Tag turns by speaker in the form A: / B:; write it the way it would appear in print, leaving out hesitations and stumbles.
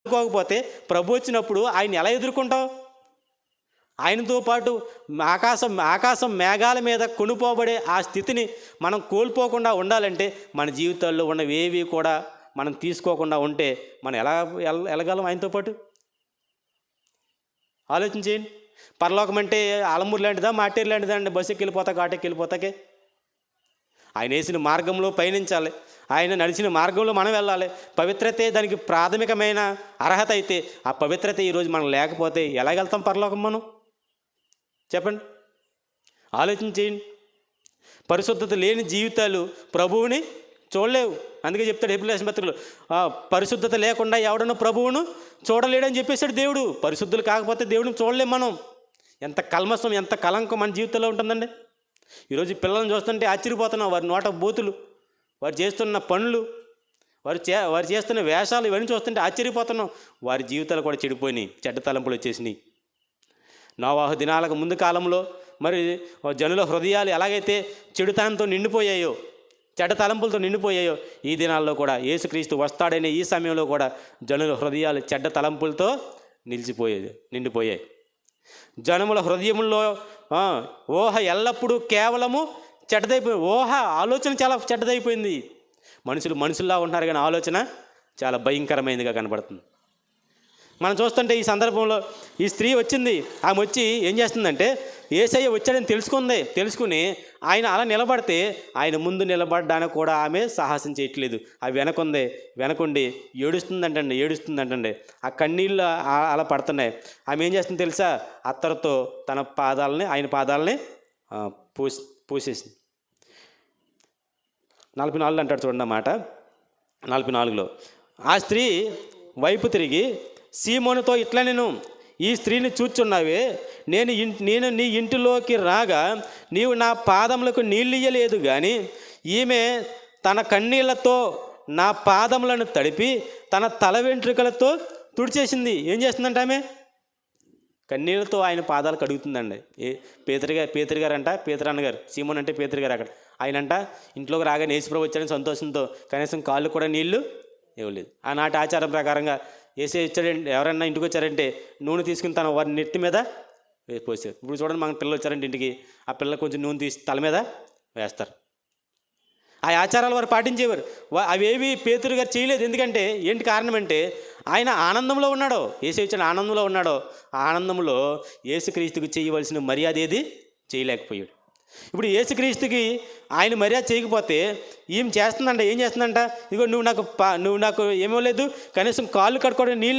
A: అనుకోకపోతే ప్రభు వచ్చినప్పుడు ఆయన ఎలా ఎదుర్కొంటావు? ఆయనతో పాటు ఆకాశం మేఘాల మీద కొనుపోబడే ఆ స్థితిని మనం కోల్పోకుండా ఉండాలంటే మన జీవితాల్లో ఉన్నవేవి కూడా మనం తీసుకోకుండా ఉంటే మనం వెళ్ళగలం ఆయనతో పాటు? ఆలోచించేయండి. పరలోకం అంటే ఆలమూరు లాంటిదా, మాటేరు లాంటిదా అండి? బస్సు ఎక్కి వెళ్ళిపోతాక, ఆటోకి వెళ్ళిపోతాకే. ఆయన వేసిన మార్గంలో పయనించాలి, ఆయన నడిచిన మార్గంలో మనం వెళ్ళాలి. పవిత్రతే దానికి ప్రాథమికమైన అర్హత అయితే, ఆ పవిత్రత ఈరోజు మనం లేకపోతే ఎలాగెళ్తాం పరలోకం మనం? చెప్పండి, ఆలోచించేయండి. పరిశుద్ధత లేని జీవితాలు ప్రభువుని చూడలేవు. అందుకే చెప్తాడు హెబ్రీయుల పత్రికలో, పరిశుద్ధత లేకుండా ఎవడను ప్రభువును చూడలేడని చెప్పేశాడు దేవుడు. పరిశుద్ధులు కాకపోతే దేవుడిని చూడలేం మనం. ఎంత కల్మషం, ఎంత కలంకం మన జీవితంలో ఉంటుందండి. ఈరోజు పిల్లల్ని చూస్తుంటే ఆశ్చర్యపోతున్నాం. వారి నోట బూతులు, వారు చేస్తున్న పనులు, వారు చేస్తున్న వేషాలు, ఇవన్నీ చూస్తుంటే ఆశ్చర్యపోతున్నాం. వారి జీవితాలు కూడా చెడిపోయినాయి, చెడ్డ తలంపులు వచ్చేసినాయి. నోవాహు దినాలకు ముందు కాలంలో మరి జనుల హృదయాలు ఎలాగైతే చెడుతనంతో నిండిపోయాయో, చెడ్డ తలంపులతో నిండిపోయాయో, ఈ దినాల్లో కూడా యేసుక్రీస్తు వస్తాడనే ఈ సమయంలో కూడా జనుల హృదయాలు చెడ్డ తలంపులతో నిండిపోయాయి. జనముల హృదయముల్లో ఊహ ఎల్లప్పుడూ కేవలము చెడ్డదైపోయింది. ఆలోచన చాలా చెడ్డదైపోయింది. మనుషుల్లా ఉంటున్నారు, కానీ ఆలోచన చాలా భయంకరమైనదిగా కనబడుతుంది. మనం చూస్తుంటే ఈ సందర్భంలో ఈ స్త్రీ వచ్చింది. ఆమె వచ్చి ఏం చేస్తుందంటే, యేసయ్య వచ్చాడని తెలుసుకుని ఆయన అలా నిలబడితే ఆయన ముందు నిలబడడానికి కూడా ఆమె సాహసం చేయట్లేదు. అవి వెనకుండి ఏడుస్తుందంటండి. ఆ కన్నీళ్ళు అలా పడుతున్నాయి. ఆమె ఏం చేస్తుంది తెలుసా? అత్తరుతో ఆయన పాదాలని పూసేసింది. 44 అంటాడు చూడండి అన్నమాట. 44లో ఆ స్త్రీ వైపు తిరిగి సీమోనుతో ఇట్లా, నేను ఈ స్త్రీని చూచున్నావే, నేను నీ ఇంటిలోకి రాగా నీవు నా పాదములకు నీళ్ళు ఇయ్యలేదు, కానీ ఈమె తన కన్నీళ్లతో నా పాదములను తడిపి తన తల వెంట్రుకలతో తుడిచేసింది. ఏం చేస్తుందంట ఆమె? కన్నీళ్ళతో ఆయన పాదాలు కడుగుతుందండి. పేతురు గారు అంట, పేతురన్న గారు, సీమోన్ అంటే పేతురు గారు. అక్కడ ఆయనంట ఇంట్లోకి రాగానే యేసుప్రభు వచ్చాడని సంతోషంతో కనీసం కాళ్ళు కూడా నీళ్లు ఇవ్వలేదు. ఆనాటి ఆచారం ప్రకారంగా యేసయ్య వచ్చాడంటే, ఎవరైనా ఇంటికి వచ్చారంటే నూనె తీసుకుని తన వారి నెత్తి మీద పోసారు. ఇప్పుడు చూడండి, మన పిల్లలు వచ్చారంటే ఇంటికి, ఆ పిల్లలు కొంచెం నూనె తీసి తల మీద వేస్తారు. ఆ ఆచారాలు వారు పాటించేవారు. అవేవి పేతురు గారు చేయలేదు. ఎందుకంటే ఏంటి కారణం అంటే, ఆయన ఆనందంలో ఉన్నాడో, యేసయ్య వచ్చిన ఆనందంలో ఉన్నాడో, ఆ ఆనందంలో యేసుక్రీస్తుకి చేయవలసిన మర్యాద ఏది చేయలేకపోయాడు. ఇప్పుడు యేసుక్రీస్తుకి ఆయన మర్యాద చేయకపోతే ఈమె చేస్తుందంట. ఏం చేస్తుందంట? ఇదిగో నువ్వు నాకు ఏమో లేదు, కనీసం కాళ్ళు కడుక్కోవడం నీళ్ళు